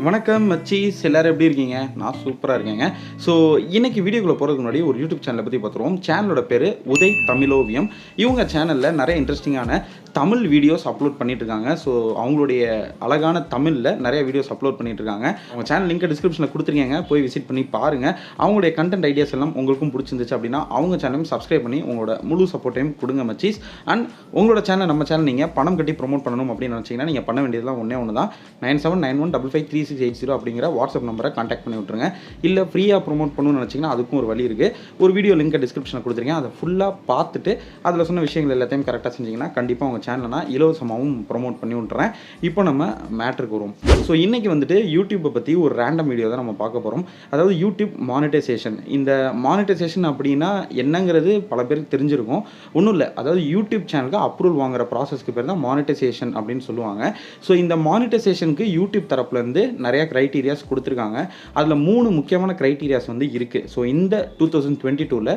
வணக்கம் மச்சீஸ், எல்லாரும் எப்படி இருக்கீங்க? நான் சூப்பராக இருக்கேங்க. ஸோ இன்னைக்கு வீடியோக்குள்ளே போகிறதுக்கு முன்னாடி ஒரு யூடியூப் சேனலை பற்றி பார்த்துருவோம். சேனலோட பேர் உதய் தமிழோவியம். இவங்க சேனலில் நிறைய இன்ட்ரெஸ்டிங்கான தமிழ் வீடியோஸ் அப்லோட் பண்ணிட்டு இருக்காங்க. ஸோ அவங்களுடைய அழகான தமிழில் நிறைய வீடியோஸ் அப்லோட் பண்ணிட்டு இருக்காங்க. அவங்க சேனல் லிங்க் டிஸ்கிரிப்ஷனில் கொடுத்துருக்கீங்க, போய் விசிட் பண்ணி பாருங்கள். அவங்களுடைய கண்டென்ட் ஐடியாஸ் எல்லாம் உங்களுக்கும் பிடிச்சிருந்துச்சு அப்படின்னா அவங்க சேனலையும் சப்ஸ்கிரைப் பண்ணி உங்களோட முழு சப்போர்ட்டையும் கொடுங்க மச்சீஸ். அண்ட் உங்களோட சேனல் நம்ம சேனல் நீங்கள் பணம் கட்டி ப்ரொமோட் பண்ணணும் அப்படின்னு நினச்சிங்கன்னா நீங்கள் பண்ண வேண்டியதெல்லாம் ஒன்று தான் 9791553680 அப்படிங்கிற வாட்ஸ்அப் நம்பரை கான்டாக்ட் பண்ணி விட்டுருங்க. இல்லை ஃப்ரீயாக ப்ரொமோட் பண்ணணும்னு நினச்சிங்கன்னா அதுக்கும் ஒரு வழி இருக்குது. ஒரு வீடியோ லிங்க்கை டிஸ்கிரிப்ஷனில் கொடுத்துருக்கேன், அதை ஃபுல்லாக பார்த்துட்டு அதில் சொன்ன விஷயங்கள் எல்லாத்தையும் கரெக்டாக செஞ்சிங்கன்னா கண்டிப்பாக உங்கள் சேனலை நான் இலவசமாகவும் ப்ரொமோட் பண்ணி விட்டுறேன். இப்போ நம்ம மேட்ருக்கு வருவோம். ஸோ இன்றைக்கி வந்துட்டு யூடியூப்பை பற்றி ஒரு ரேண்டம் வீடியோ தான் நம்ம பார்க்க போகிறோம். அதாவது யூடியூப் மானிட்டைசேஷன். இந்த மானிட்டைசேஷன் அப்படின்னா என்னங்கிறது பல பேருக்கு தெரிஞ்சிருக்கும். ஒன்றும் இல்லை, அதாவது யூடியூப் சேனலுக்கு அப்ரூவல் வாங்குற ப்ராசஸ்க்கு பேர் தான் மானிட்டைசேஷன் அப்படின்னு சொல்லுவாங்க. ஸோ இந்த மானிட்டைசேஷனுக்கு யூடியூப் தரப்புலேருந்து நிறையா க்ரைட்டீரியாஸ் கொடுத்துருக்காங்க. அதில் 3 முக்கியமான க்ரைட்டீரியாஸ் வந்து இருக்குது. ஸோ இந்த 2022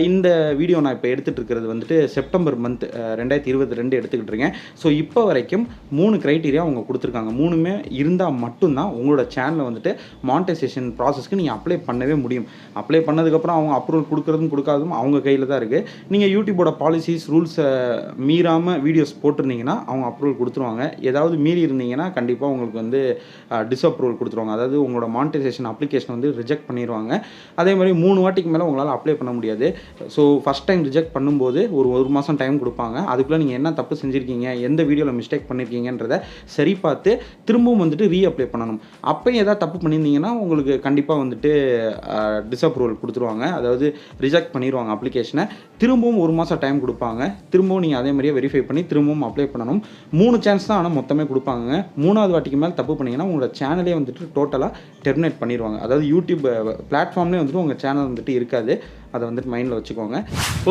இந்த வீடியோ நான் இப்போ எடுத்துகிட்டு இருக்கிறது வந்துட்டு செப்டம்பர் மந்த் 2022 எடுத்துக்கிட்டு இருக்கேன். ஸோ இப்போ வரைக்கும் 3 க்ரைட்டீரியா அவங்க கொடுத்துருக்காங்க. 3மே இருந்தால் மட்டும்தான் உங்களோட சேனலை வந்துட்டு மானிட்டைசேஷன் ப்ராசஸ்க்கு நீங்கள் அப்ளை பண்ணவே முடியும். அப்ளை பண்ணதுக்கப்புறம் அவங்க அப்ரூவல் கொடுக்குறதும் கொடுக்காதும் அவங்க கையில் தான் இருக்குது. நீங்கள் யூடியூபோட பாலிசிஸ் ரூல்ஸை மீறாமல் வீடியோஸ் போட்டிருந்தீங்கன்னா அவங்க அப்ரூவல் கொடுத்துருவாங்க. ஏதாவது மீறி இருந்தீங்கன்னா கண்டிப்பாக உங்களுக்கு வந்து டிஸ்அப்ரூவல் கொடுத்துருவாங்க. அதாவது உங்களோட மானிட்டைசேஷன் அப்ளிகேஷன் வந்து ரிஜெக்ட் பண்ணிடுவாங்க. அதே மாதிரி 3 வாட்டிக்கு மேலே உங்களால் அப்ளை பண்ண முடியாது. ஸோ ஃபஸ்ட் டைம் ரிஜெக்ட் பண்ணும்போது ஒரு மாதம் டைம் கொடுப்பாங்க. அதுக்குள்ளே நீங்கள் என்ன தப்பு செஞ்சுருக்கீங்க, எந்த வீடியோவில் மிஸ்டேக் பண்ணியிருக்கீங்கன்றதை சரி பார்த்து திரும்பவும் வந்துட்டு ரீஅப்ளை பண்ணணும். அப்போயும் ஏதாவது தப்பு பண்ணியிருந்தீங்கன்னா உங்களுக்கு கண்டிப்பாக வந்துட்டு டிஸ்அப்ரூவல் கொடுத்துருவாங்க. அதாவது ரிஜெக்ட் பண்ணிடுவாங்க அப்ளிகேஷனை. திரும்பவும் 1 மாதம் டைம் கொடுப்பாங்க. திரும்பவும் நீங்கள் அதே மாதிரியே வெரிஃபை பண்ணி திரும்பவும் அப்ளை பண்ணணும். 3 சான்ஸ் தான் ஆனால் மொத்தமே கொடுப்பாங்க. 3வது வாட்டிக்கு மேலே தப்பு பண்ணிங்கன்னா உங்களோட சேனலே வந்துட்டு டோட்டலாக டெர்மினேட் பண்ணிடுவாங்க. அதாவது யூடியூப் பிளாட்ஃபார்ம்லேயே வந்துட்டு உங்கள் சேனல் வந்துட்டு இருக்காது. அதை வந்துட்டு மைண்டில் வச்சுக்கோங்க.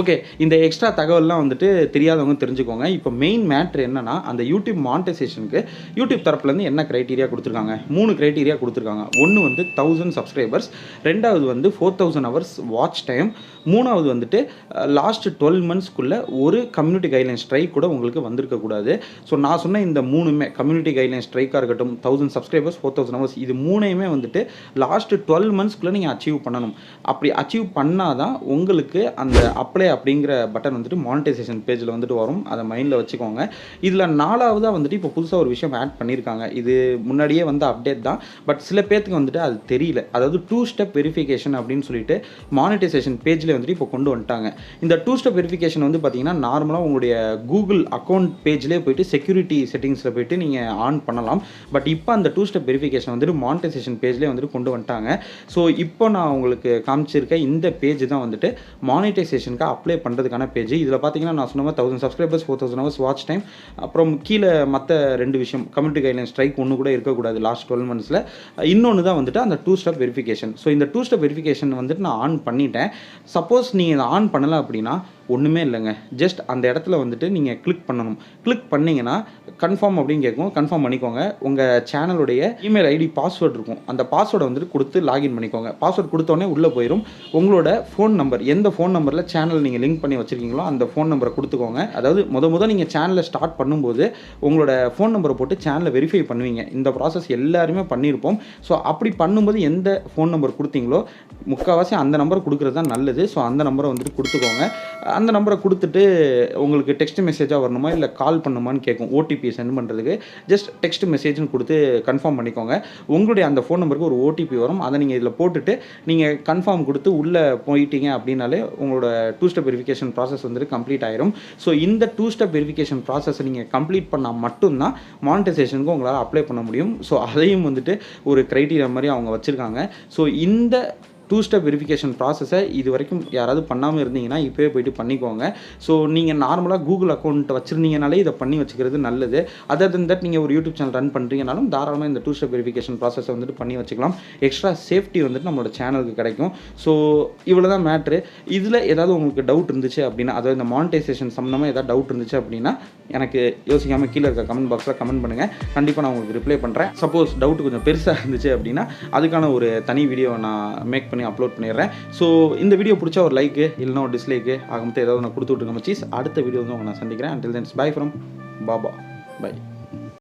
ஓகே, இந்த எக்ஸ்ட்ரா தகவல்லாம் வந்துட்டு தெரியாதவங்க தெரிஞ்சுக்கோங்க. இப்போ மெயின் மேட்ரு என்னன்னா, அந்த யூடியூப் மானிட்டைசேஷனுக்கு யூடியூப் தரப்புலேருந்து என்ன க்ரைட்டீரியா கொடுத்துருக்காங்க? 3 க்ரைட்டீரியா கொடுத்துருக்காங்க. ஒன்று வந்து 1000 சப்ஸ்கிரைபர்ஸ், 2வது வந்து 4000 ஹவர்ஸ் வாட்ச் டைம், 3வது வந்துட்டு லாஸ்ட் 12 மந்த்ஸ்க்குள்ளே ஒரு கம்யூனிட்டி கைட்லைன் ஸ்ட்ரைக் கூட உங்களுக்கு வந்திருக்கக்கூடாது. ஸோ நான் சொன்ன இந்த 3மே கம்யூனிட்டி கைட்லைன் ஸ்ட்ரைக்காக இருக்கட்டும், 1000 சப்ஸ்கிரைபர்ஸ், 4000 ஹவர்ஸ், இது 3மே வந்துட்டு லாஸ்ட் 12 மந்த்ஸ்க்குள்ளே நீங்கள் அச்சீவ் பண்ணணும். அப்படி அச்சீவ் பண்ணாதான் உங்களுக்கு அந்த அப்ளை அப்படிங்கிற பட்டன் வந்துட்டு மானிட்டைசேஷன் பேஜில் வந்துட்டு வரும். அதை மைண்டில் வச்சுக்கோங்க. இதில் 4வதாக வந்துட்டு இப்போ புதுசாக ஒரு விஷயம் ஆட் பண்ணியிருக்காங்க. இது முன்னாடியே வந்து அப்டேட் தான், பட் சில பேர்த்துக்கு வந்துட்டு அது தெரியல. அதாவது 2 ஸ்டெப் வெரிஃபிகேஷன் அப்படின்னு சொல்லிட்டு மானிட்டைசேஷன் பேஜில் வந்துட்டு இப்போ கொண்டு வந்துட்டாங்க. இந்த 2 ஸ்டெப் வெரிஃபிகேஷன் வந்து பார்த்தீங்கன்னா நார்மலாக உங்களுடைய கூகுள் அக்கௌண்ட் பேஜ்லேயே போயிட்டு செக்யூரிட்டி செட்டிங்ஸில் போயிட்டு நீங்கள் ஆன் பண்ணலாம். பட் இப்போ அந்த 2 ஸ்டெப் வெரிஃபிகேஷன் வந்துட்டு மானிட்டைசேஷன் பேஜ்லேயே வந்துட்டு கொண்டு வந்துட்டாங்க. ஸோ இப்போ நான் உங்களுக்கு காமிச்சிருக்க இந்த பேஜ் தான் வந்துட்டு மானிட்டைசேஷனுக்கு அப்ளை பண்ணுறதுக்கான பேஜ். இதில் பார்த்தீங்கன்னா நான் சொன்ன 1000 சப்ஸ்கிரைபர்ஸ், 4000 ஹவர்ஸ் வாட்ச் டைம், அப்புறம் கீழே மற்ற 2 விஷயம் கம்யூனிட்டி கைட்லைன் ஸ்ட்ரைக் ஒன்று கூட இருக்கக்கூடாது லாஸ்ட் 12 மந்த்ஸில். இன்னொன்று தான் வந்துட்டு அந்த 2 ஸ்டெப் வெரிஃபிகேஷன். ஸோ இந்த 2 ஸ்டெப் வெரிஃபிகேஷன் வந்துட்டு நான் ஆன் பண்ணிட்டேன். சப்போஸ் நீங்கள் இதை ஆன் பண்ணலை அப்படின்னா ஒன்றுமே இல்லைங்க. ஜஸ்ட் அந்த இடத்துல வந்துட்டு நீங்கள் கிளிக் பண்ணணும். கிளிக் பண்ணிங்கன்னா கன்ஃபார்ம் அப்படின்னு கேட்கும். கன்ஃபார்ம் பண்ணிக்கோங்க. உங்கள் சேனலுடைய இமெயில் ஐடி பாஸ்வேர்டு இருக்கும். அந்த பாஸ்வேர்டை வந்துட்டு கொடுத்து லாகின் பண்ணிக்கோங்க. பாஸ்வேர்டு கொடுத்தோடனே உள்ளே போயிடும். உங்களோட ஃபோன் நம்பர், எந்த ஃபோன் நம்பரில் சேனல் நீங்கள் லிங்க் பண்ணி வச்சுருக்கீங்களோ அந்த ஃபோன் நம்பரை கொடுத்துக்கோங்க. அதாவது முத நீங்கள் சேனலை ஸ்டார்ட் பண்ணும்போது உங்களோட ஃபோன் நம்பரை போட்டு சேனலை வெரிஃபை பண்ணுவீங்க. இந்த ப்ராசஸ் எல்லாருமே பண்ணியிருப்போம். ஸோ அப்படி பண்ணும்போது எந்த ஃபோன் நம்பர் கொடுத்தீங்களோ முக்கால்வாசி அந்த நம்பரை கொடுக்குறது தான் நல்லது. ஸோ அந்த நம்பரை வந்துட்டு கொடுத்துக்கோங்க. அந்த நம்பரை கொடுத்துட்டு உங்களுக்கு டெக்ஸ்ட் மெசேஜாக வரணுமா இல்லை கால் பண்ணுமான்னு கேட்கும். ஓடிபி சென்ட் பண்ணுறதுக்கு ஜஸ்ட் டெக்ஸ்ட் மெசேஜ்னு கொடுத்து கன்ஃபார்ம் பண்ணிக்கோங்க. உங்களுடைய அந்த ஃபோன் நம்பருக்கு ஒரு ஓடிபி வரும். அதை நீங்கள் இதில் போட்டுட்டு நீங்கள் கன்ஃபார்ம் கொடுத்து உள்ளே போயிட்டீங்க அப்படின்னாலே உங்களோட 2 ஸ்டெப் வெரிஃபிகேஷன் ப்ராசஸ் வந்துட்டு கம்ப்ளீட் ஆயிரும். ஸோ இந்த 2 ஸ்டெப் வெரிஃபிகேஷன் ப்ராசஸை நீங்கள் கம்ப்ளீட் பண்ணால் மட்டும்தான் மானிட்டைசேஷனுக்கு உங்களால் அப்ளை பண்ண முடியும். ஸோ அதையும் வந்துட்டு ஒரு க்ரைட்டீரியா மாதிரி அவங்க வச்சுருக்காங்க. ஸோ இந்த 2 ஸ்டெப் வெரிஃபிகேஷன் ப்ராசஸை இது வரைக்கும் யாராவது பண்ணாமல் இருந்தீங்கன்னா இப்போவே போய்ட்டு பண்ணிக்கோங்க. ஸோ நீங்கள் நார்மலாக கூகுள் அக்கௌண்ட் வச்சுருந்தீங்கனாலே இதை பண்ணி வச்சுக்கிறது நல்லது. அதர் தென் தட் நீங்கள் ஒரு யூடியூப் சேனல் ரன் பண்ணுறீங்கனாலும் தாராளமாக இந்த 2 ஸ்டெப் வெரிஃபிகேஷன் ப்ராசஸை வந்துட்டு பண்ணி வச்சுக்கலாம். எக்ஸ்ட்ரா சேஃப்டி வந்துட்டு நம்மளோட சேனலுக்கு கிடைக்கும். ஸோ இவ்வளோ தான் மேட்ரு. இதில் ஏதாவது உங்களுக்கு டவுட் இருந்துச்சு அப்படின்னா, அதாவது இந்த மானிட்டைசேஷன் சம்மந்தமாக ஏதாவது டவுட் இருந்துச்சு அப்படின்னா எனக்கு யோசிக்காமல் கீழே இருக்க கமெண்ட் பாக்ஸில் கமெண்ட் பண்ணுங்கள். கண்டிப்பாக நான் உங்களுக்கு ரிப்ளை பண்ணுறேன். சப்போஸ் டவுட் கொஞ்சம் பெருசாக இருந்துச்சு அப்படின்னா அதுக்கான ஒரு தனி வீடியோ நான் மேக் பண்ணி அப்லோட் பண்ணிடுறேன். ஸோ இந்த வீடியோ பிடிச்சா ஒரு லைக்கு இல்லைனா ஒரு டிஸ்லைக்கு ஆக மொத்தம் ஏதாவது நான் கொடுத்து விட்டுருங்க மச்சீஸ். அடுத்த வீடியோ வந்து உங்களை நான் சந்திக்கிறேன். Until then, bye from Baba. Bye.